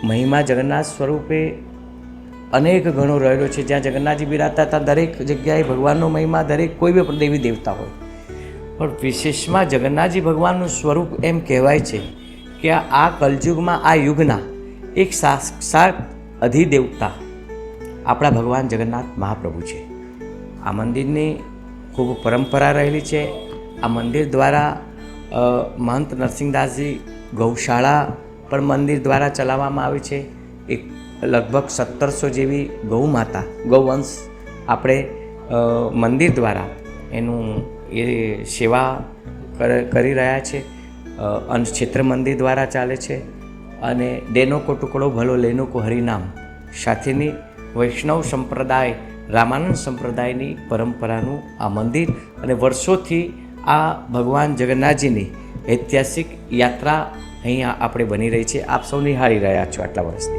મહિમા જગન્નાથ સ્વરૂપે અનેક ગણો રહેલો છે. જ્યાં જગન્નાથજી બિરાજતા હતા દરેક જગ્યાએ ભગવાનનો મહિમા દરેક કોઈ બી દેવી દેવતા હોય, પણ વિશેષમાં જગન્નાથજી ભગવાનનું સ્વરૂપ એમ કહેવાય છે કે આ કલયુગમાં આ યુગના એક સાક્ષાત અધિદેવતા આપણા ભગવાન જગન્નાથ મહાપ્રભુ છે. આ મંદિરની ખૂબ પરંપરા રહેલી છે. આ મંદિર દ્વારા મહંત નરસિંહદાસજી ગૌશાળા પણ મંદિર દ્વારા ચલાવવામાં આવે છે. એક લગભગ 1700 જેવી ગૌ માતા ગૌવંશ આપણે મંદિર દ્વારા એનું એ સેવા કરી રહ્યા છે. ક્ષેત્ર મંદિર દ્વારા ચાલે છે અને દેનો કો ટુકડો ભલો લેનો કો હરિનામ સાથેની વૈષ્ણવ સંપ્રદાય રામાનંદ સંપ્રદાયની પરંપરાનું આ મંદિર અને વર્ષોથી આ ભગવાન જગન્નાથજીની ઐતિહાસિક યાત્રા અહીંયા આપણે બની રહી છે. આપ સૌ નિહાળી રહ્યા છો આટલા વર્ષથી.